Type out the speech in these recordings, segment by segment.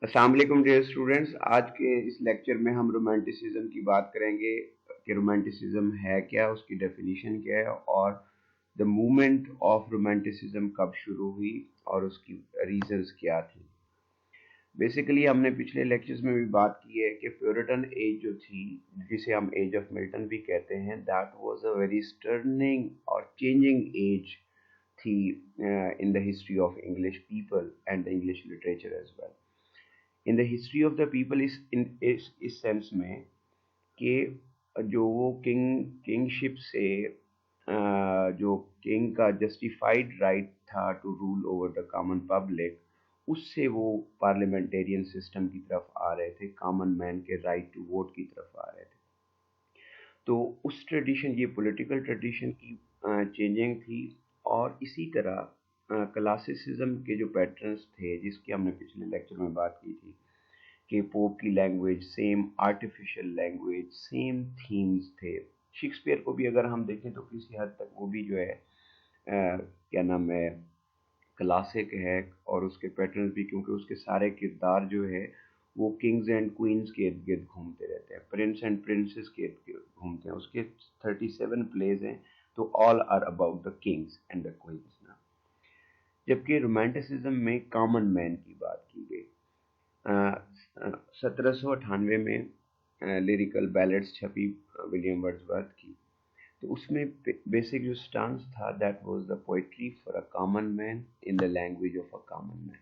अस्सलाम वालेकुम dear students. आज के इस लेक्चर में हम रोमांटिसिज्म की बात करेंगे कि रोमांटिसिज्म है क्या, उसकी डेफिनेशन क्या है और द मूवमेंट ऑफ रोमांटिसिज्म कब शुरू हुई और उसकी रीजंस क्या थी। बेसिकली हमने पिछले लेक्चर्स में भी बात की है कि प्योरिटन एज जो थी, जिसे हम एज ऑफ मिल्टन भी कहते हैं, that was a very stirring और चेंजिंग एज थी in the history of English people and the English literature as well. In the history of the people इस सेंस में कि जो वो किंगशिप से जो किंग का जस्टिफाइड राइट था to rule over the common public, उससे वो पार्लियामेंटेरियन सिस्टम की तरफ आ रहे थे, कॉमन मैन के राइट टू वोट की तरफ आ रहे थे। तो उस ट्रेडिशन, ये पॉलिटिकल ट्रेडिशन की चेंजिंग थी। और इसी तरह क्लासिसिज्म के जो पैटर्न्स थे, जिसकी हमने पिछले लेक्चर में बात की थी कि पोप की language same, artificial language same, themes थे। शेक्सपियर को भी अगर हम देखें तो किसी हद तक वो भी जो है क्या नाम है, क्लासिक है। और उसके पैटर्न भी, क्योंकि उसके सारे किरदार जो है वो किंग्स एंड क्वींस के इर्द गिर्द घूमते रहते हैं, प्रिंस एंड प्रिंसेस के इर्द गिर्द घूमते हैं। उसके 37 प्लेज हैं, तो all are about the kings and the queens ना। जबकि रोमांटिसिज्म में कॉमन मैन की बात की गई। 1798 में लिरिकल बैलेट्स छपी विलियम वर्ड्सवर्थ की। तो उसमें बेसिक जो स्टांस था, that was the poetry for a common man in the language of a common man.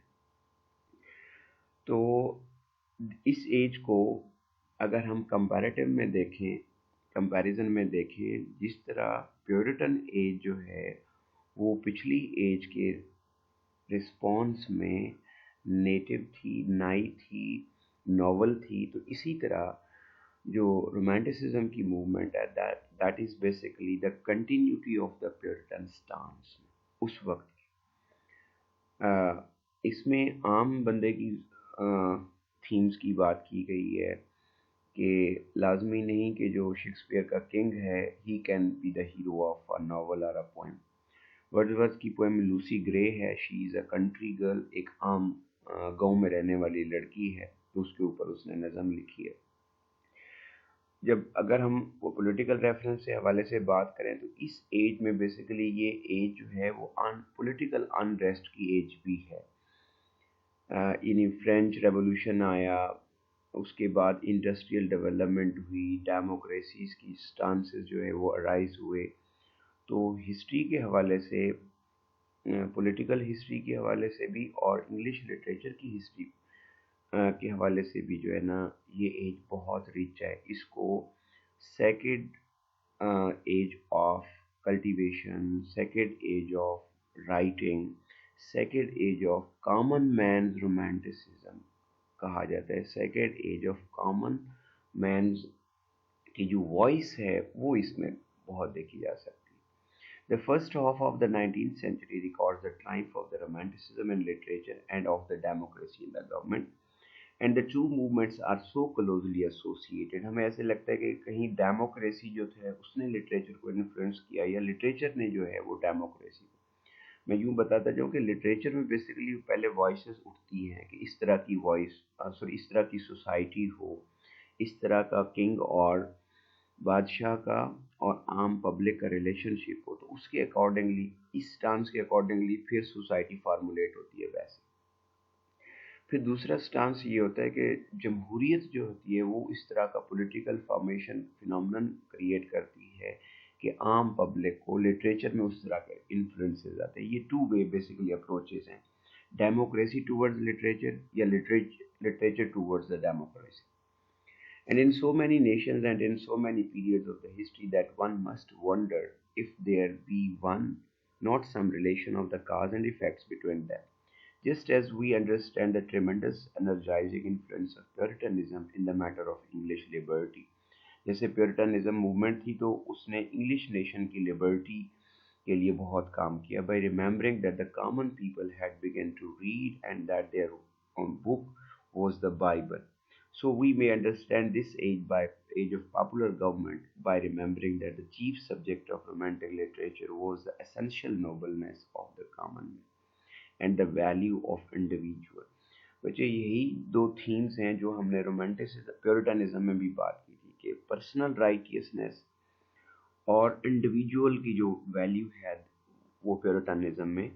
तो इस एज को अगर हम कंपैरेटिव में देखें, कंपैरिजन में देखें, जिस तरह प्योरिटन एज जो है वो पिछली एज के रिस्पॉन्स में नेटिव थी, नई थी, नॉवल थी, तो इसी तरह जो रोमांटिसिज्म की मूवमेंट है, that is basically the continuity of the puritan stance उस वक्त की। इसमें आम बंदे की थीम्स की बात की गई है कि लाजमी नहीं कि जो शेक्सपियर का किंग है he can be the hero of a novel और अ पोएम। वर्ड्सवर्थ की पोएम लूसी ग्रे है, she is a country girl, एक आम गांव में रहने वाली लड़की है, तो उसके ऊपर उसने नज़म लिखी है। जब अगर हम वो पॉलिटिकल रेफरेंस से हवाले से बात करें तो इस एज में बेसिकली ये एज जो है वो पॉलिटिकल अनरेस्ट की एज भी है। यानी फ्रेंच रेवोल्यूशन आया, उसके बाद इंडस्ट्रियल डेवलपमेंट हुई, डेमोक्रेसीज की स्टांसेस जो है वो अराइज हुए। तो हिस्ट्री के हवाले से, पॉलिटिकल हिस्ट्री के हवाले से भी और इंग्लिश लिटरेचर की हिस्ट्री के हवाले से भी जो है ना, ये एज बहुत रिच है। इसको second age of cultivation, second age of writing, second age of common man romanticism कहा जाता है। Second age of common man की जो वॉइस है वो इसमें बहुत देखी जा सकती है। The first half of the 19th century records the triumph of the Romanticism in literature and of the democracy in the government. And the two movements are so closely associated. हमें ऐसे लगता है कि कहीं डेमोक्रेसी जो है उसने literature को इन्फ्लुएंस किया, या लिटरेचर ने जो है वो डेमोक्रेसी को। मैं यूँ बताता जाऊँ कि लिटरेचर में बेसिकली पहले वॉइसेस उठती हैं कि इस तरह की वॉइस, सॉरी, इस तरह की सोसाइटी हो, इस तरह का किंग और बादशाह का और आम पब्लिक का रिलेशनशिप हो, तो उसके अकॉर्डिंगली, इस स्टांस के अकॉर्डिंगली फिर सोसाइटी फार्मूलेट होती है वैसे। फिर दूसरा स्टांस ये होता है कि जमहूरियत जो होती है वो इस तरह का पॉलिटिकल फॉर्मेशन फिनोमिनन क्रिएट करती है कि आम पब्लिक को लिटरेचर में उस तरह के इन्फ्लुएंसेस आते हैं। ये टू वे बेसिकली अप्रोचेस हैं, डेमोक्रेसी टूवर्ड्स लिटरेचर या literature towards the democracy. And in so many nations and in so many periods of the history that one must wonder if there be one, not some relation of the cause and effects between them. Just as we understand the tremendous energizing influence of Puritanism in the matter of English liberty. जैसे प्योरिटनिज्म movement थी तो उसने English nation की liberty के लिए बहुत काम किया, by remembering that the common people had begun to read and that their own book was the Bible. So we may understand this age of popular government by remembering that the chief subject of romantic literature was the essential nobleness of the common man and the value of individual. बच्चे यही दो themes हैं जो हमने romanticism प्योरिटनिज्म में भी बात की थी कि पर्सनल राइटियसनेस और इंडिविजुअल की जो वैल्यू है वो प्योरिटनिज्म में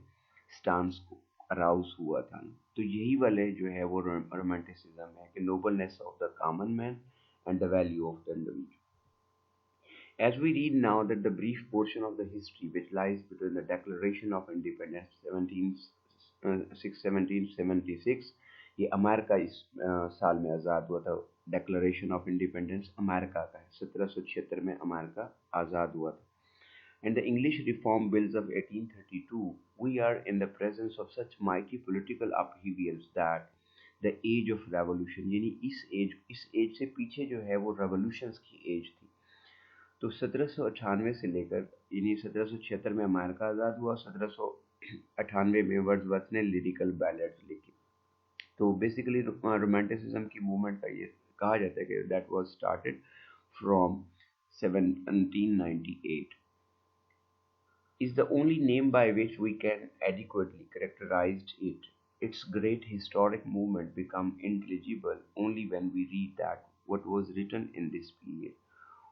स्टांस को अराउज हुआ था। तो यही वाले जो है वो रोमांटिसिज्म है कि nobleness of the common man and the value of the individual. As we read now that the brief portion of the history which lies between the Declaration of Independence 1776, ये अमेरिका इस साल में आज़ाद हुआ था। Declaration of independence America का है, 1776 में America आज़ाद हुआ था। And the English Reform Bills of 1832, we are in the presence of such mighty political upheavals that the age of revolution, यानी इस एज से पीछे जो है वो revolutions की एज थी। तो 1798 से लेकर यानी 1776 में अमेरिका आज़ाद हुआ, 1798 में वर्ड्सवर्थ ने लिरिकल बैलेड्स लिखी। तो बेसिकली रोमांटिसिज्म की मूवमेंट का ये कहा जाता है कि that was started from 1798 is the only name by which we can adequately characterize it. Its great historic movement become intelligible only when we read that what was written in this period.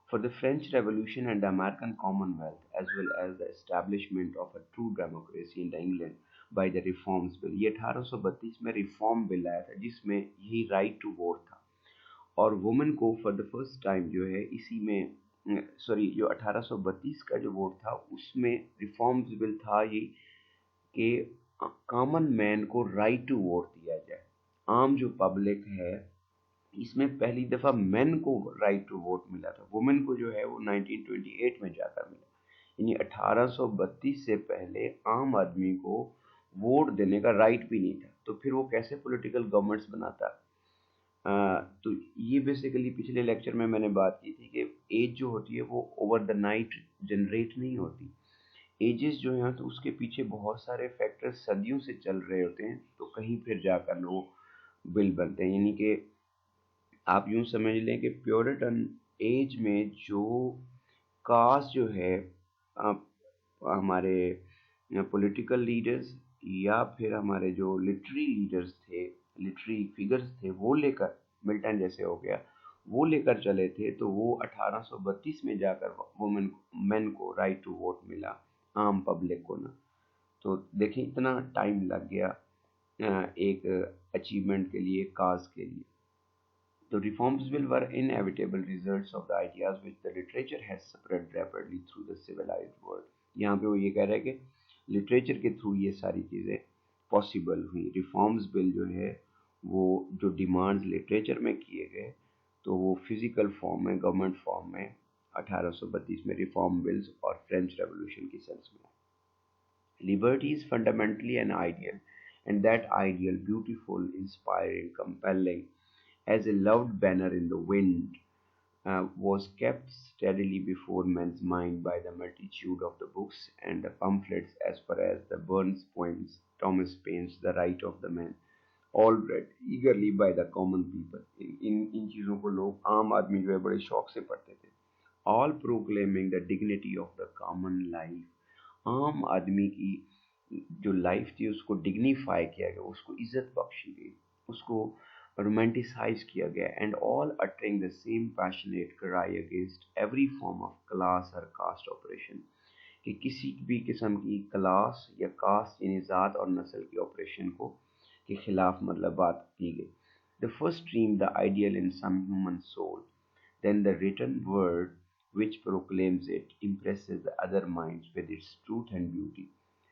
For the French Revolution and the American Commonwealth, as well as the establishment of a true democracy in England by the Reforms Bill, ये 1832 में reform bill आया था जिसमें यही right to vote था और women को for the first time जो है इसी में सॉरी जो 1832 का जो वोट था उसमें रिफॉर्म्स बिल था ये कि कॉमन मैन को राइट टू वोट दिया जाए। आम जो पब्लिक है इसमें पहली दफ़ा मेन को राइट टू वोट मिला था, वुमेन को जो है वो 1928 में जाकर मिला। यानी 1832 से पहले आम आदमी को वोट देने का राइट भी नहीं था, तो फिर वो कैसे पॉलिटिकल गवर्नमेंट्स बनाता। तो ये बेसिकली पिछले लेक्चर में मैंने बात की थी कि एज जो होती है वो ओवर द नाइट जनरेट नहीं होती। एजेस जो हैं तो उसके पीछे बहुत सारे फैक्टर्स सदियों से चल रहे होते हैं, तो कहीं फिर जाकर वो बिल बनते हैं। यानी कि आप यूं समझ लें कि प्योरिटन एज में जो कास्ट जो है हमारे पॉलिटिकल लीडर्स या फिर हमारे जो लिटरी लीडर्स थे, लिटरी फिगर्स थे, वो लेकर मिल्टन जैसे हो गया वो लेकर चले थे, तो वो 1832 में जाकर वुमेन मेन को राइट टू वोट मिला, आम पब्लिक को ना। तो देखिए इतना टाइम लग गया एक अचीवमेंट के लिए, काज के लिए। The reforms bill were inevitable results of the ideas which the literature has spread rapidly through the civilized world. यहाँ पे वो ये कह रहे हैं कि लिटरेचर के थ्रू ये सारी चीज़ें पॉसिबल हुई। रिफॉर्म्स बिल जो है वो जो डिमांड्स लिटरेचर में किए गए तो वो फिजिकल फॉर्म में, गवर्नमेंट फॉर्म में 1832 में रिफॉर्म बिल्स और फ्रेंच रेवोल्यूशन की सेंस में। Liberty is fundamentally an ideal, and that ideal beautiful, inspiring, compelling, as a loved banner in the wind, was kept steadily before men's mind by the multitude of the books and the pamphlets as far as the Burns poems, Thomas Paine's The Right of the Man, all read eagerly by the common people. इन चीज़ों को लोग आम आदमी जो है बड़े शौक से पढ़ते थे। All proclaiming the dignity of the common life. आम आदमी की जो लाइफ थी उसको डिग्निफाई किया गया, उसको इज्जत बख्शी गई, उसको रोमांटिसाइज किया गया। And all uttering the same passionate cry against every form of class और कास्ट ऑपरेशन, कि किसी भी किस्म की क्लास या कास्ट यानी ज़ात और नस्ल की ऑपरेशन को के खिलाफ मतलब बात की गई। The first dream the ideal in some human soul, then the written word which proclaims it impresses the other minds with its truth and beauty.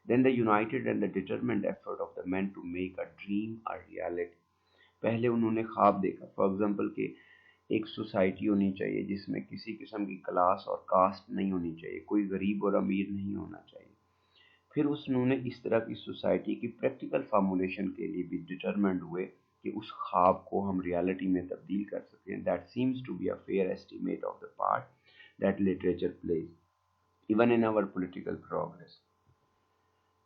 Then the united and the determined effort of the men to make a dream a reality. पहले उन्होंने ख्वाब देखा, for example कि एक society होनी चाहिए जिसमें किसी किस्म की क्लास और कास्ट नहीं होनी चाहिए, कोई गरीब और अमीर नहीं होना चाहिए। फिर उन्होंने इस तरह की सोसाइटी की प्रैक्टिकल फार्मूलेशन के लिए भी डिटरमेंट हुए कि उस ख्वाब को हम रियलिटी में तब्दील कर सकें। That seems to be a fair estimate of the part that literature plays even in our political progress.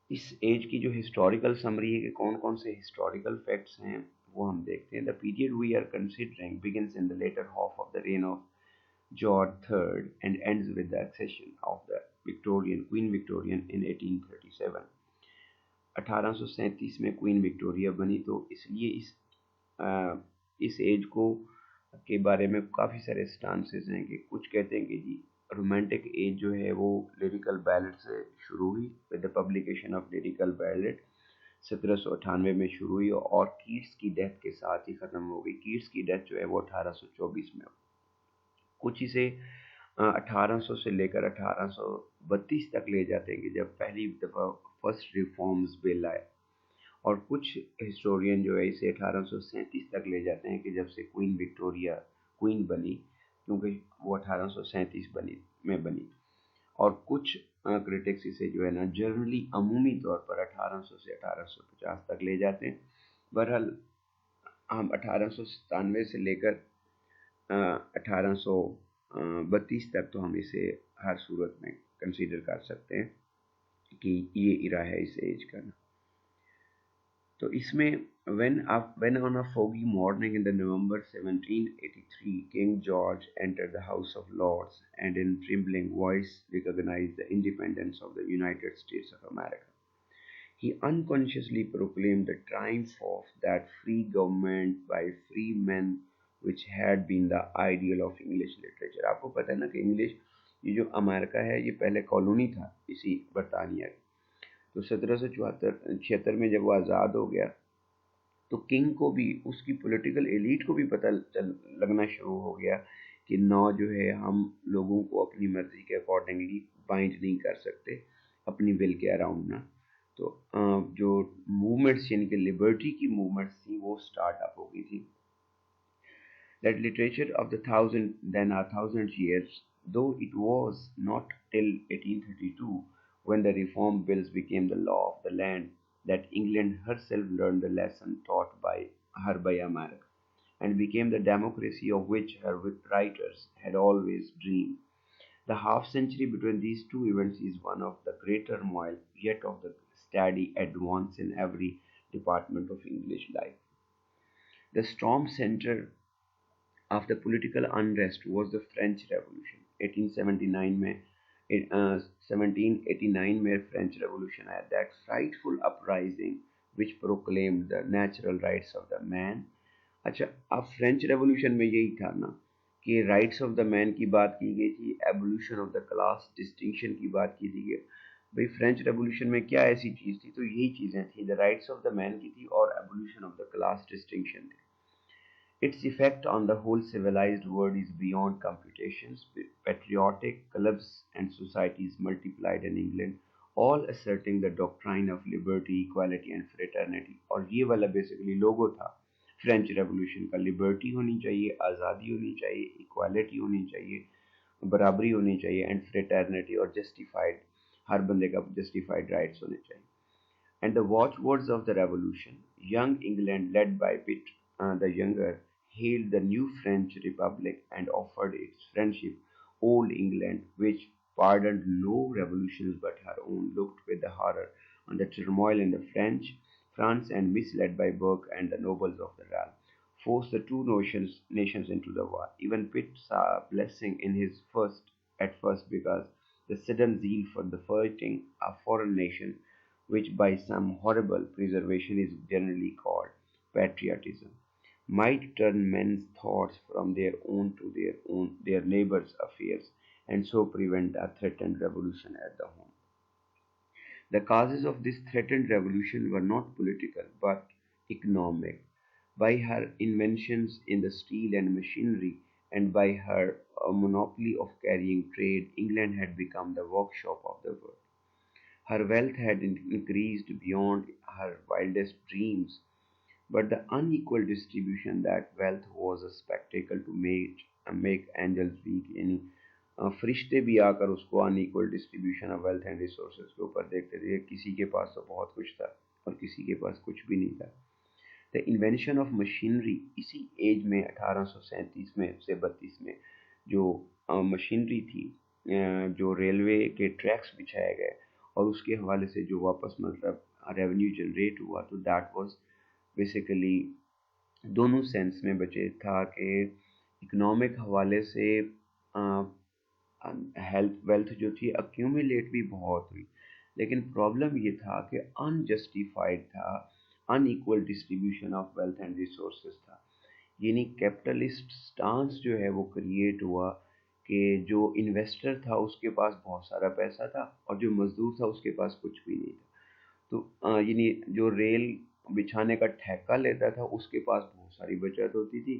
इस एज की जो हिस्टोरिकल समरी है कि कौन कौन से हिस्टोरिकल फैक्ट्स हैं वो हम देखते हैं। The period we are considering begins in the latter half of the reign of George III and ends with the accession of the Queen Victorian in 1837। 1837 में क्वीन विक्टोरिया बनी, तो इसलिए इस इस एज को के बारे में काफ़ी सारे स्टांसेस हैं कि कुछ कहते हैं कि जी रोमांटिक एज जो है वो लिरिकल बैलेट से शुरू हुई with the publication of lyrical ballot 1798 में शुरू हुई और कीट्स की डेथ के साथ ही ख़त्म हो गई। कीट्स की डेथ जो है वो 1824 में हुई। कुछ इसे 1800 से लेकर 1832 तक ले जाते हैं कि जब पहली दफ़ा फर्स्ट रिफॉर्म्स बिल आए, और कुछ हिस्टोरियन जो है इसे 1837 तक ले जाते हैं कि जब से क्वीन विक्टोरिया क्वीन बनी, क्योंकि वो 1837 बनी। और कुछ क्रिटिक्स इसे जो है ना जनरली अमूमी तौर पर 1800 से 1850 तक ले जाते हैं। बहरहाल हम 1897 से लेकर 1832 तक तो हम इसे हर सूरत में कंसीडर कर सकते हैं कि ये इरा है इस एज का। तो इसमें when on a foggy morning in the November 1783, King George entered the House of Lords and in trembling voice recognized the independence of the United States of America. He unconsciously proclaimed the triumph of that free government by free men which had been the ideal of English literature. आपको पता है ना कि English ये जो America है ये पहले कॉलोनी था इसी बरतानिया की। तो 1776 में जब वो आज़ाद हो गया तो किंग को भी उसकी पॉलिटिकल एलीट को भी पता लगना शुरू हो गया कि नौ जो है हम लोगों को अपनी मर्जी के अकॉर्डिंगली बाइंड नहीं कर सकते अपनी विल के अराउंड ना। तो जो मूवमेंट्स यानी कि लिबर्टी की मूवमेंट्स थी वो स्टार्ट अप हो गई थी। That literature of the thousand years, though it was not till 1832, when the reform bills became the law of the land, that England herself learned the lesson taught by her by America, and became the democracy of which her writers had always dreamed. The half century between these two events is one of the great turmoil, yet of the steady advance in every department of English life. The storm center of the political unrest was the French Revolution। 1879 में 1789 में French revolution आया, that frightful uprising which proclaimed the natural rights of the man. अच्छा, अब French revolution में यही था ना कि राइट्स ऑफ द मैन की बात की गई थी, evolution of the class distinction की बात की थी। भाई फ्रेंच रेवोल्यूशन में क्या ऐसी चीज़ थी, तो यही चीज़ें थी, the rights of the man की थी और evolution of the class distinction थी। Its effect on the whole civilized world is beyond computations. Patriotic clubs and societies multiplied in England, all asserting the doctrine of liberty, equality and fraternity। और ये वाला basically लोगो था French revolution का, liberty होनी चाहिए, आज़ादी होनी चाहिए, इक्वालिटी होनी चाहिए, बराबरी होनी चाहिए एंड फ्रेटर्निटी, और जस्टिफाइड हर बंदे का जस्टिफाइड राइट्स होने चाहिए। And the watchwords of the revolution, young England led by Pitt the Younger, hailed the new French Republic and offered its friendship. Old England, which pardoned no revolutions but her own, looked with horror on the turmoil in the France and misled by Burke and the nobles of the realm, forced the two nations into the war. Even Pitt saw a blessing in his at first because the sudden zeal for the fighting a foreign nation, which by some horrible preservation is generally called patriotism, might turn men's thoughts from their own to their neighbors' affairs, and so prevent a threatened revolution at the home. The causes of this threatened revolution were not political but economic. By her inventions in the steel and machinery, and by her monopoly of carrying trade, England had become the workshop of the world. Her wealth had increased beyond her wildest dreams, but the unequal distribution that wealth was a spectacle to make angels weak। यानी फरिश्ते भी आकर उसको unequal distribution of wealth and resources के ऊपर देखते थे, किसी के पास तो बहुत कुछ था और किसी के पास कुछ भी नहीं था। द इन्वेंशन ऑफ मशीनरी, इसी एज में 1837 में से 32 में जो मशीनरी थी, जो रेलवे के ट्रैक्स बिछाए गए और उसके हवाले से जो वापस मतलब रेवेन्यू जनरेट हुआ, तो दैट वाज बेसिकली दोनों सेंस में बचे था कि इकोनॉमिक हवाले से हेल्थ वेल्थ जो थी अक्यूमुलेट भी बहुत हुई, लेकिन प्रॉब्लम ये था कि अनजस्टिफाइड था unequal distribution of wealth and resources था। यानी कैपिटलिस्ट स्टांस जो है वो क्रिएट हुआ कि जो इन्वेस्टर था उसके पास बहुत सारा पैसा था और जो मजदूर था उसके पास कुछ भी नहीं था। तो यानी जो रेल बिछाने का ठेका लेता था उसके पास बहुत सारी बचत होती थी,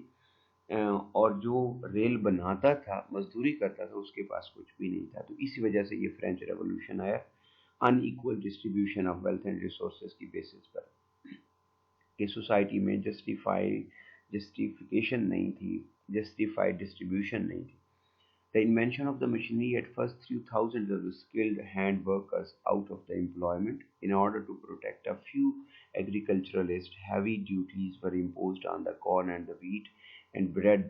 और जो रेल बनाता था मजदूरी करता था उसके पास कुछ भी नहीं था। तो इसी वजह से ये फ्रेंच रेवोल्यूशन आया, unequal distribution of wealth and resources की बेसिस पर, कि सोसाइटी में जस्टिफिकेशन नहीं थी, जस्टिफाइड डिस्ट्रीब्यूशन नहीं थी। The invention of the machinery at first threw thousands of skilled hand workers out of the employment. In order to protect a few agriculturalists, heavy duties were imposed on the corn and the wheat, and bread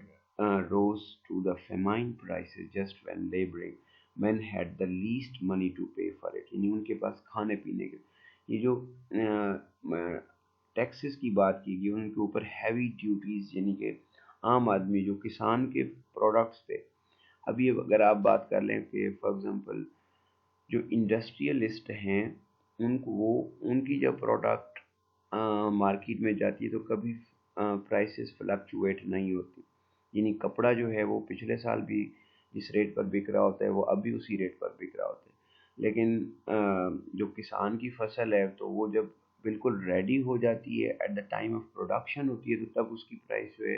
rose to the famine prices just when laboring men had the least money to pay for it. यानी उनके पास खाने पीने के ये जो taxes की बात की गई उनके ऊपर हैवी ड्यूटीज, यानी कि आम आदमी जो किसान के प्रोडक्ट्स थे। अभी अगर आप बात कर लें कि फॉर एग्जांपल जो इंडस्ट्रियलिस्ट हैं उनको वो उनकी जब प्रोडक्ट मार्केट में जाती है तो कभी प्राइसेस फ्लक्चुएट नहीं होती। यानी कपड़ा जो है वो पिछले साल भी जिस रेट पर बिक रहा होता है वो अभी उसी रेट पर बिक रहा होता है। लेकिन जो किसान की फसल है तो वो जब बिल्कुल रेडी हो जाती है at the time of production होती है तो तब उसकी प्राइस जो है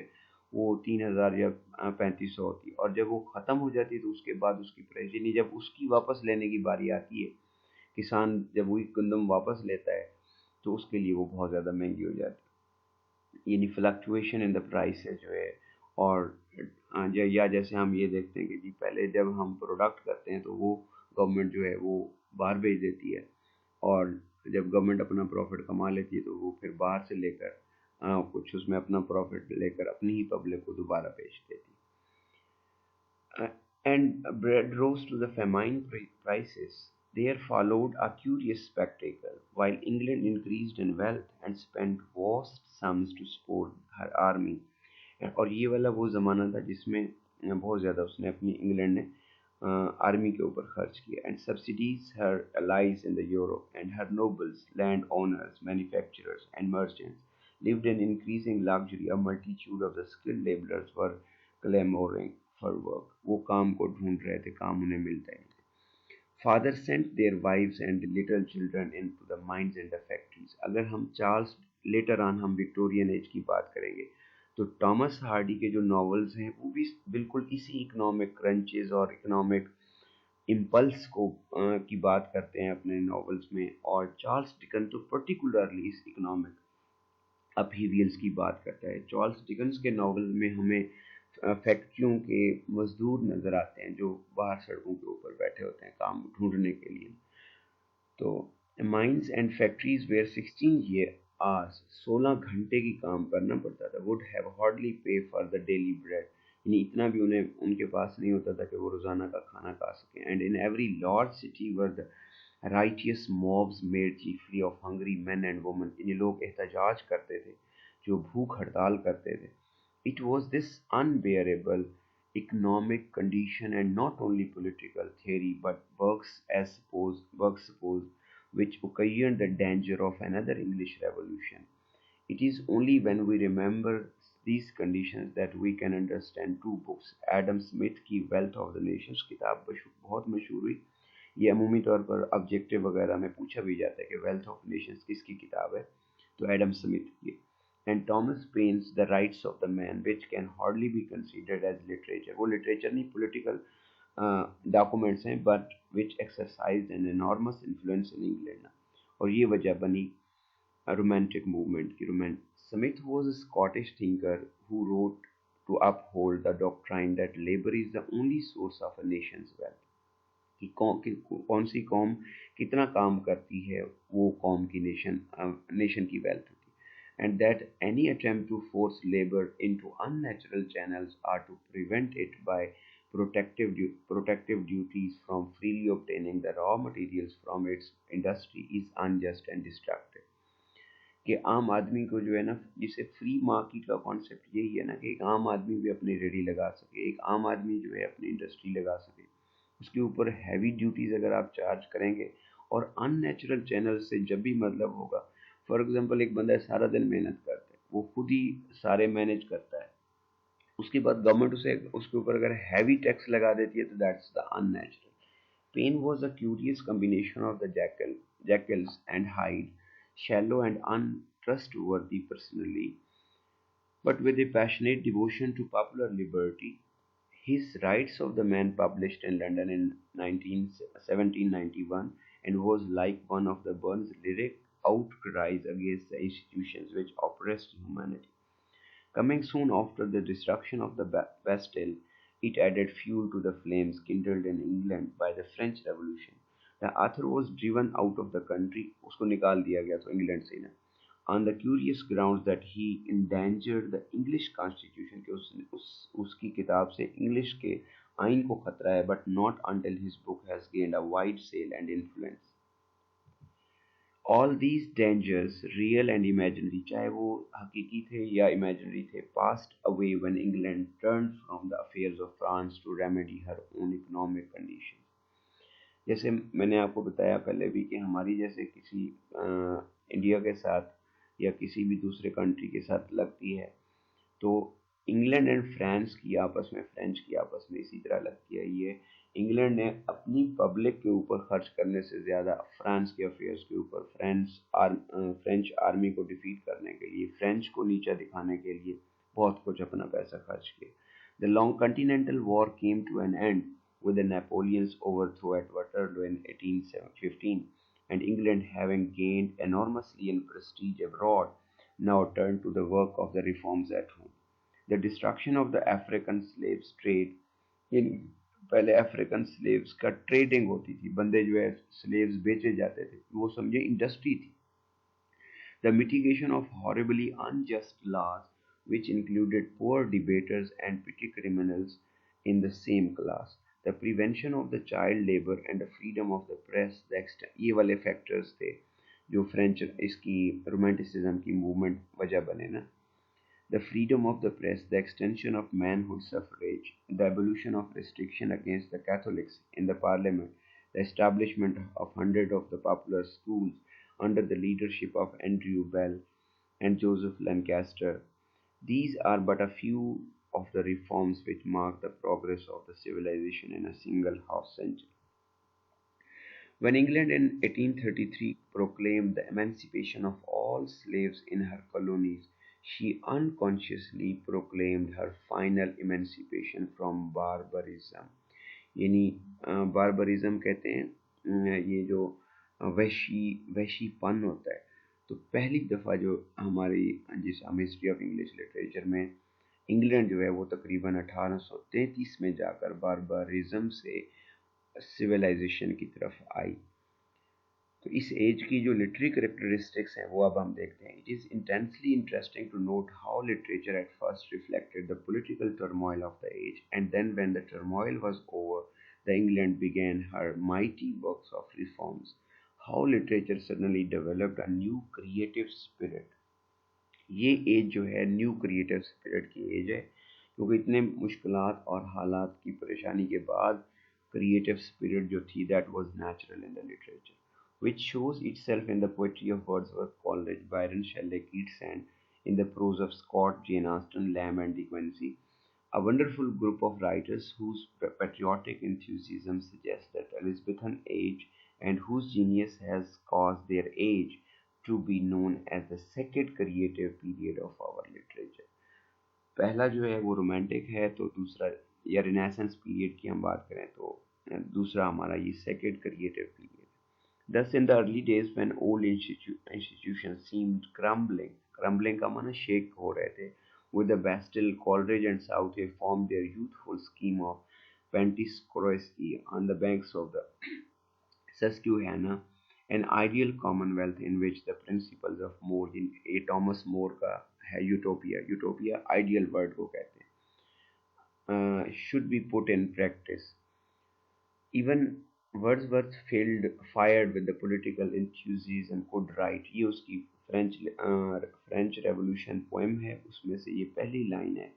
वो 3,000 या 3,500 होती है, और जब वो ख़त्म हो जाती है तो उसके बाद उसकी प्राइस, यानी जब उसकी वापस लेने की बारी आती है, किसान जब वही गंदम वापस लेता है तो उसके लिए वो बहुत ज़्यादा महंगी हो जाती है। यानी फ्लक्चुएशन इन द प्राइस है जो है। और या जैसे हम ये देखते हैं कि जी पहले जब हम प्रोडक्ट करते हैं तो वो गवर्नमेंट जो है वो बाहर भेज देती है, और जब गवर्नमेंट अपना प्रॉफिट कमा लेती है तो वो फिर बाहर से लेकर कुछ उसमें अपना प्रॉफिट लेकर अपनी ही पब्लिक को दोबारा बेच देती है। And bread rose to the famine prices. There followed a curious spectacle. While England increased in wealth and spent vast sums to support her army, और ये वाला वो ज़माना था जिसमें बहुत ज़्यादा उसने अपनी इंग्लैंड ने आर्मी के ऊपर खर्च किया, and subsidies her allies in the Europe, and her nobles, landowners, manufacturers, and merchants lived in increasing luxury. A multitude of the skilled laborers were clamoring for work. वो काम को ढूंढ रहे थे, काम उन्हें मिलता ही नहीं। Father sent their wives and little children into the mines and the factories. अगर हम चार्ल्स लेटर ऑन हम विक्टोरियन एज की बात करेंगे तो टॉमस हार्डी के जो नॉवेल्स हैं वो भी बिल्कुल इसी इकोनॉमिक क्रंचेस और इकोनॉमिक इम्पल्स को की बात करते हैं अपने नॉवेल्स में। और चार्ल्स डिकन तो पर्टिकुलरली इस इकोनॉमिक अपहीवियल्स की बात करता है। चार्ल्स डिकन्स के नॉवल में हमें फैक्ट्रियों के मजदूर नज़र आते हैं जो बाहर सड़कों के ऊपर बैठे होते हैं काम ढूंढने के लिए। तो mines and factories where 16 year hours, 16 घंटे की काम करना पड़ता था। Would have hardly pay for the daily bread, यानी इतना भी उन्हें उनके पास नहीं होता था कि वो रोज़ाना का खाना खा सकें। And in every large city were the righteous mobs made chiefly of hungry man and women, यानी लोग एहतजाज करते थे जो भूख हड़ताल करते थे। It was this unbearable economic condition and not only political theory but Burke's suppose which occasioned the danger of another English revolution. It is only when we remember these conditions that we can understand two books. Adam Smith की Wealth of the Nations किताब बहुत मशहूर हुई। ये अमूमी तौर पर objective वगैरह में पूछा भी जाता है कि वेल्थ ऑफ नेशंस किसकी किताब है, तो एडम स्मिथ की। And Thomas Paine's the rights of the man which can hardly be considered as literature, वो लिटरेचर नहीं पॉलिटिकल डॉक्यूमेंट्स हैं but which exercise an enormous influence in England. और ये वजह बनी रोमांटिक मूवमेंट की। Smith was a Scottish thinker who wrote to uphold the doctrine that labour is the only source of a nation's wealth, कि कौन सी कौम कितना काम करती है वो कौम की नेशन की वेल्थ होती है। And that any attempt to force labour into unnatural channels or to prevent it by protective duties from freely obtaining the raw materials from its industry is unjust and destructive। कि आम आदमी को जो है ना, जिसे फ्री मार्केट का concept यही है ना कि एक आम आदमी भी अपनी रेडी लगा सके, एक आम आदमी जो है अपनी इंडस्ट्री लगा सके, उसके ऊपर हैवी ड्यूटीज अगर आप चार्ज करेंगे और अननेचुरल चैनल से जब भी मतलब होगा फॉर एग्जांपल एक बंदा है सारा दिन मेहनत करता है, वो खुद ही सारे मैनेज करता है, उसके बाद गवर्नमेंट उसे उसके ऊपर अगर हैवी टैक्स लगा देती है तो that's the unnatural. Pain was a curious combination of the jackals and Hyde, shallow and untrustworthy personally, but with a passionate devotion to popular liberty. His Rights of the Man, published in London in 1791, and was like one of the Burns' lyric outcries against the institutions which oppressed humanity. Coming soon after the destruction of the Bastille, it added fuel to the flames kindled in England by the French Revolution. The author was driven out of the country, उसको निकाल दिया गया था England से ना, on the curious grounds that he endangered the English Constitution, कि उसकी किताब से इंग्लिश के आइन को खतरा है, but not until his book has gained a wide sale and influence. All these dangers, real and imaginary, चाहे वो हकीकी थे या imaginary थे, passed away when England turned from the affairs of France to remedy her own economic conditions. जैसे मैंने आपको बताया पहले भी कि हमारी जैसे किसी इंडिया के साथ या किसी भी दूसरे कंट्री के साथ लगती है, तो इंग्लैंड एंड फ्रांस की आपस में, फ्रेंच की आपस में इसी तरह लगती है. ये इंग्लैंड ने अपनी पब्लिक के ऊपर खर्च करने से ज़्यादा फ्रांस के अफेयर्स के ऊपर, फ्रेंच आर्मी को डिफीट करने के लिए, फ्रेंच को नीचा दिखाने के लिए बहुत कुछ अपना पैसा खर्च किया. The long continental war came to an end with the Napoleon's overthrow at Waterloo in 1815, and England, having gained enormously in prestige abroad, now turned to the work of the reforms at home. The destruction of the African slaves trade, इन पहले African slaves का trading होती थी, बंदे जो है slaves बेचे जाते थे, वो समझे इंडस्ट्री थी. The mitigation of horribly unjust laws, which included poor debaters and petty criminals in the same class, the prevention of the child labor and the freedom of the press, ये वाले factors थे जो French इसकी romanticism की movement वजह बने ना. The freedom of the press, the extension of manhood suffrage, the abolition of restriction against the Catholics in the Parliament, the establishment of hundreds of the popular schools under the leadership of Andrew Bell and Joseph Lancaster. These are but a few of the reforms which mark the progress of the civilization in a single half century. When England in 1833 proclaimed the emancipation of all slaves in her colonies, she unconsciously proclaimed her final emancipation from barbarism. यानी barbarism कहते हैं ये जो वैशीपन होता है. तो पहली दफ़ा जो हमारी, जिस हम हिस्ट्री ऑफ इंग्लिश लिटरेचर में, इंग्लैंड जो है वो तकरीबन 1833 में जाकर बारबरिज्म से सिविलाइजेशन की तरफ आई. तो इस एज की जो लिटरेरी करेक्टरिस्टिक्स हैं वो अब हम देखते हैं. It is intensely interesting to note how literature at first reflected the political turmoil of the age, and then when the turmoil was over, the England began her mighty works of reforms. How literature suddenly developed a new creative spirit. ये age जो है new creative spirit की age है, क्योंकि इतने मुश्किलात और हालात की परेशानी के बाद क्रिएटिव स्पिरिट जो थी that was natural in the literature, which shows itself in the poetry of Wordsworth, Coleridge, Byron, Shelley, Keats, and in the prose of Scott, Jane Austen, Lamb, and De Quincey. A wonderful group of writers whose patriotic enthusiasm suggests that Elizabethan age and whose genius has caused their age to be known as the second creative period of our literature. पहला जो है वो romantic है, तो दूसरा या renaissance period की हम बात करें तो दूसरा हमारा ये second creative period. Thus, in the early days when old institutions seemed crumbling का माना शेक हो रहे थे, with the Bastille, Coleridge and Southey formed their youthful scheme of Pentecost on the banks of the Susquehanna, an ideal commonwealth in which the principles of More, in A. Thomas More का है utopia ideal word को कहते हैं, should be put in practice. Even Wordsworth, fired with the political enthusiasm, could write. ये उसकी French revolution poem है, उसमें से ये पहली लाइन है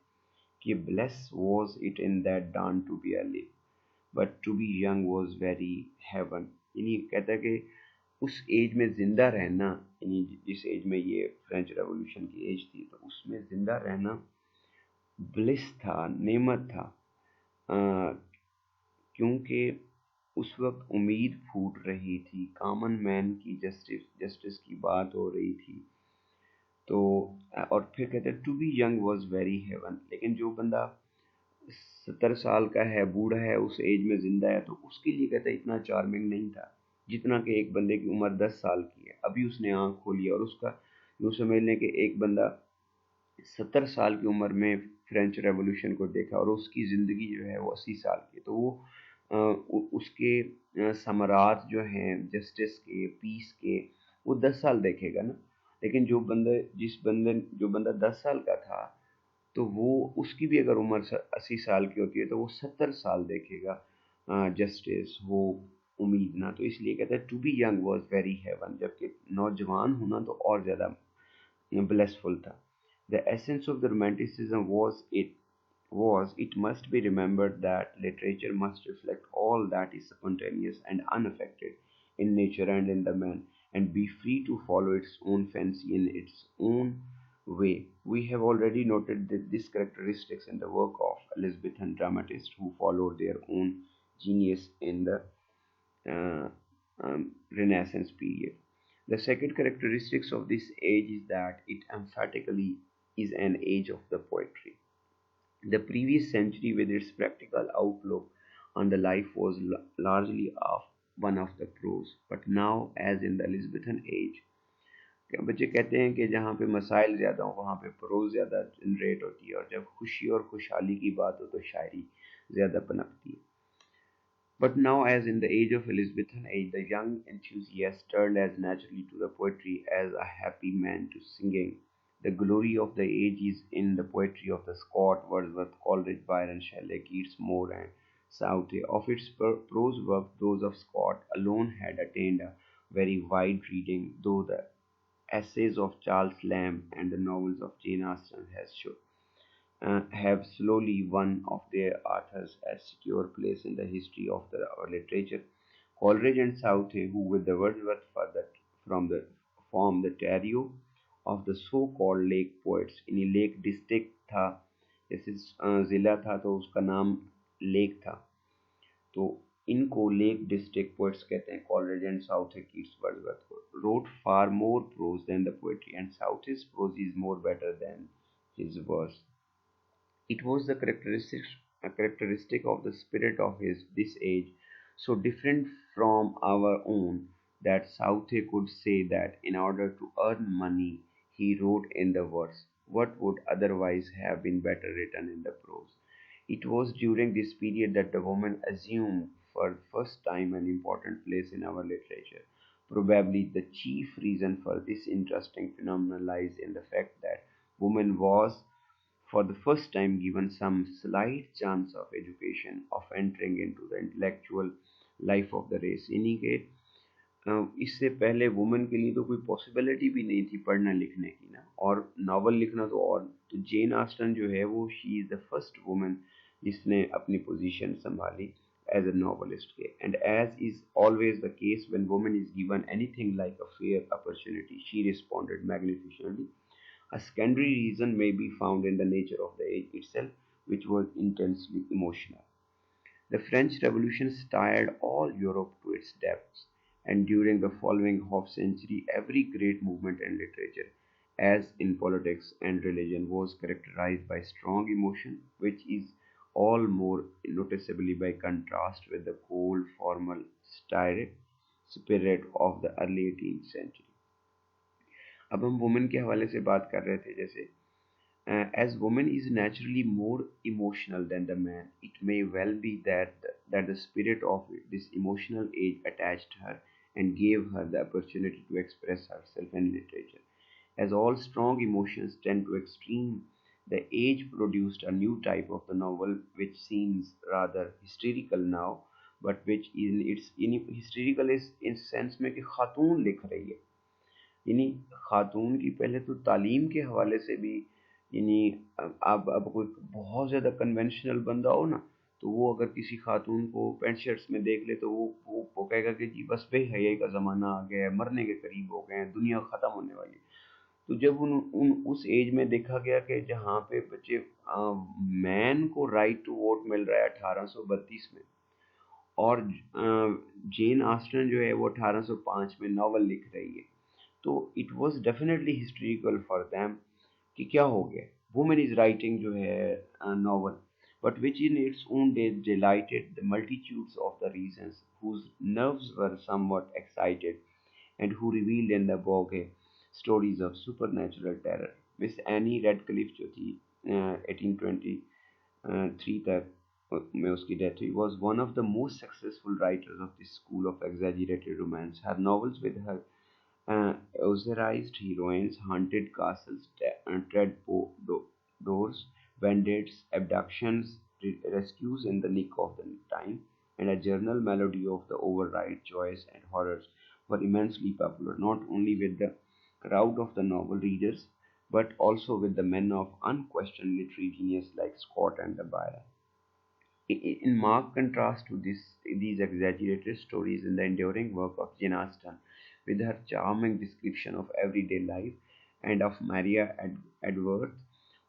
कि bless was it in that dawn to be alive, but to be young was very heaven. यानी कहता है कि उस एज में ज़िंदा रहना, यानी जिस एज में ये फ्रेंच रेवोल्यूशन की एज थी, तो उसमें ज़िंदा रहना ब्लिस था, नेमत था। अ, क्योंकि उस वक्त उम्मीद फूट रही थी, कॉमन मैन की जस्टिस जस्टिस की बात हो रही थी। तो और फिर कहते हैं to be young was very heaven. लेकिन जो बंदा 70 साल का है, बूढ़ा है, उस एज में जिंदा है, तो उसके लिए कहते हैं इतना चार्मिंग नहीं था जितना कि एक बंदे की उम्र 10 साल की है, अभी उसने आंख खोली है। और उसका यूँ समझ लें कि एक बंदा 70 साल की उम्र में फ्रेंच रेवोल्यूशन को देखा और उसकी ज़िंदगी जो है वो 80 साल की है, तो वो उसके समरात जो हैं जस्टिस के, पीस के, वो 10 साल देखेगा ना। लेकिन जो बंदा 10 साल का था, तो वो उसकी भी अगर उम्र 80 साल की होती है तो वो 70 साल देखेगा जस्टिस, वो उम्मीद ना। तो इसलिए कहते हैं to be young was very heaven, जबकि नौजवान होना तो और ज़्यादा blissful था. The essence of the romanticism was it must be remembered that literature must reflect all that is spontaneous and unaffected in nature and in the man, and be free to follow its own fancy in its own way. We have already noted that these characteristics in the work of Elizabethan dramatists who followed their own genius in the uh, Renaissance period. The second characteristics of this age is that it emphatically is an age of the poetry. The previous century, with its practical outlook on the life, was largely of one of the prose, but now, as in the Elizabethan age, बच्चे कहते हैं कि जहाँ पे मसाइल ज़्यादा हो वहाँ पे प्रोज ज़्यादा जनरेट होती है, और जब खुशी और खुशहाली की बात हो तो शायरी ज़्यादा पनपती है। But now, as in the age of Elizabethan age, the young enthusiast turned as naturally to the poetry as a happy man to singing. The glory of the age is in the poetry of the Scott, Wordsworth, Coleridge, Byron, Shelley, Keats, Moore, and Southey. Of its prose work, those of Scott alone had attained a very wide reading, though the essays of Charles Lamb and the novels of Jane Austen have slowly won of their authors a secure place in the history of our literature. Coleridge and Southey, who with the Wordsworth from the form the trio of the so-called lake poets, इन्हीं lake district था, जैसे ज़िला था तो उसका नाम lake था, तो इनको लेक डिस्ट्रिक्ट पोएट्स कहते हैं. Coleridge and Southey, Keats, Wordsworth wrote far more prose than the poetry, and Southey's prose is more better than his verse. It was the a characteristic of the spirit of this age, so different from our own, that Southey could say that in order to earn money he wrote in the verse what would otherwise have been better written in the prose. It was during this period that the woman assumed for the first time an important place in our literature. Probably the chief reason for this interesting phenomenon lies in the fact that woman was for the first time given some slight chance of education, of entering into the intellectual life of the race. इन्हीं के इससे पहले women के लिए तो कोई possibility भी नहीं थी पढ़ना लिखने की ना, और नावल लिखना तो और। तो जेन आस्टन जो है वो she is the first women जिसने अपनी पोजीशन संभाली as a novelist. And as is always the case when woman is given anything like a fair opportunity, she responded magnificently. A secondary reason may be found in the nature of the age itself, which was intensely emotional. The French Revolution stirred all Europe to its depths, and during the following half century, every great movement in literature, as in politics and religion, was characterized by strong emotion, which is all more noticeably by contrast with the cold, formal, spirit of the early 18th century. अब हम women के हवाले से बात कर रहे थे, जैसे as woman is naturally more emotional than the man, it may well be that the spirit of this emotional age attached her and gave her the opportunity to express herself in literature. As all strong emotions tend to extreme, the age produced a new type of the novel which seems rather hysterical now, but which in hysterical is in sense में कि खातून लिख रही है, यानी खातून की पहले तो तालीम के हवाले से भी, यानी अब कोई बहुत ज़्यादा कन्वेंशनल बंदा हो ना, तो वो अगर किसी खातून को पेंट शर्ट्स में देख ले तो वो कहेगा कि जी बस बेहयाई का ज़माना आ गया है, मरने के करीब हो गए हैं, दुनिया ख़त्म होने वाली है। तो जब उन उन उस एज में देखा गया कि जहाँ पे बच्चे मैन को राइट टू वोट मिल रहा है 1832 में, और जेन आस्टन जो है वो 1805 में नावल लिख रही है, तो it was definitely historical for them कि क्या हो गया, वुमेन इज राइटिंग जो है novel, but which in its own day dilated the multitudes of the reasons whose nerves were somewhat excited and who revealed in the book stories of supernatural terror. Miss Annie Radcliffe जो थी 1823 तक में उसकी death हुई, was one of the most successful writers of this school of exaggerated romance. Her novels with her Ozerized heroines haunted castles, tread doors, bandits, abductions, rescues in the nick of the time, and a journal melody of the override joys and horrors were immensely popular, not only with the crowd of the novel readers, but also with the men of unquestioned literary genius like Scott and the Byron. In marked contrast to these exaggerated stories in the enduring work of Jane Austen, with her charming description of everyday life, and of Maria Edgeworth,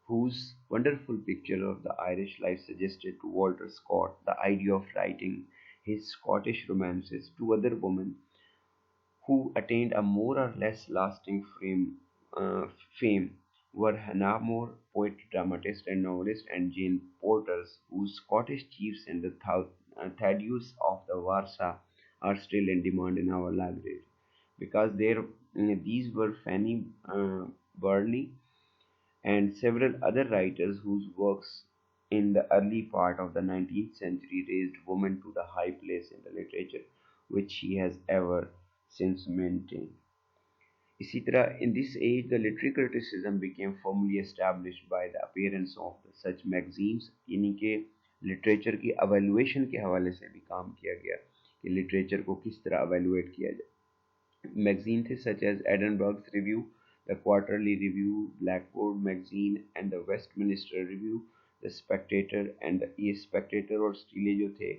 whose wonderful picture of the Irish life suggested to Walter Scott the idea of writing his Scottish romances to other women who attained a more or less lasting fame were Hannah More, poet, dramatist, and novelist, and Jane Porters, whose Scottish chiefs and the Thaddeus of the Warsaw are still in demand in our library, because these were Fanny Burney and several other writers whose works in the early part of the 19th century raised women to the high place in the literature which she has ever since maintained. इसी तरह in this age the literary criticism became firmly established by the appearance of the such magazines, यानी कि literature की evaluation के हवाले से भी काम किया गया कि लिटरेचर को किस तरह evaluate किया जाए. Magazines such as Edinburgh's Review, the Quarterly Review, Blackboard Magazine, and the Westminster Review, the Spectator and ये Spectator और स्टीले जो थे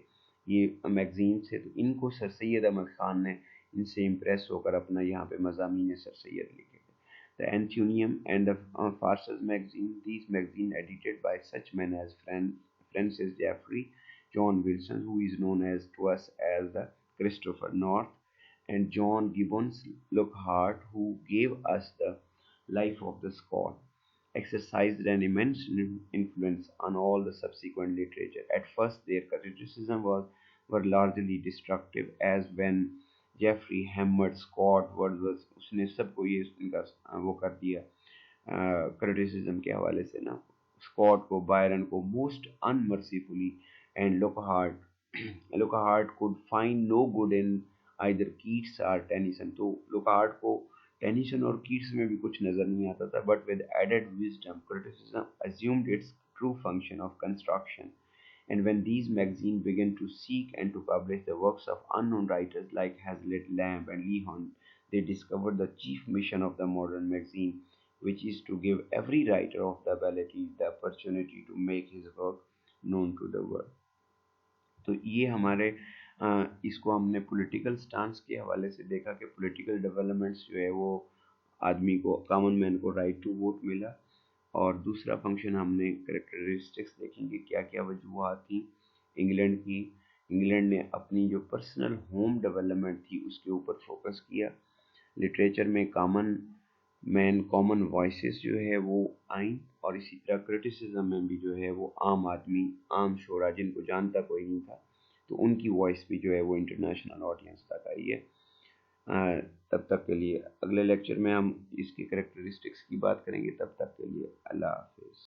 ये मैगजीन थे, तो इनको सर सैयद अहमद ख़ान ने इनसे इम्प्रेस होकर अपना यहाँ पे मज़ामीन सर सैयद लिखे थे. The Athenaeum and the Farces magazine, these magazines edited by such men as Francis Jeffrey, John Wilson, who is known as to us as the Christopher North, and John Gibbons Lockhart, who gave us the life of the Scot, exercised an immense influence on all the subsequent literature. At first, their criticism were largely destructive, as when Jeffrey hammered Scott Wordsworth उसने सबको ये इनका वो कर दिया criticism के हवाले से ना, स्कॉट को, बायरन को most unmercifully, and Lockhart could find no good in either Keats और टेनिसन. तो लुकहार्ट को टेनिसन और कीट्स में भी कुछ नज़र नहीं आता था, but with added wisdom criticism assumed its true function of construction. And when these magazines began to seek and to publish the works of unknown writers like Hazlitt, Lamb, and Lee Hunt, they discovered the chief mission of the modern magazine, which is to give every writer of the ability the opportunity to make his work known to the world. तो ये हमारे इसको हमने political stance के हवाले से देखा कि पॉलिटिकल डेवलपमेंट्स जो है वो आदमी को, कॉमन मैन को राइट टू वोट मिला. और दूसरा फंक्शन हमने करेक्टरिस्टिक्स देखेंगे क्या क्या वजूहत थी इंग्लैंड की. इंग्लैंड ने अपनी जो पर्सनल होम डेवलपमेंट थी उसके ऊपर फोकस किया. लिटरेचर में कॉमन वॉइसेस जो है वो आई, और इसी तरह क्रिटिसिज्म में भी जो है वो आम आदमी, आम शोरा जिनको जानता कोई नहीं था, तो उनकी वॉइस भी जो है वो इंटरनेशनल ऑडियंस तक आई है. तब तक के लिए अगले लेक्चर में हम इसकी करेक्टरिस्टिक्स की बात करेंगे. तब तक के लिए अल्लाह हाफिज़.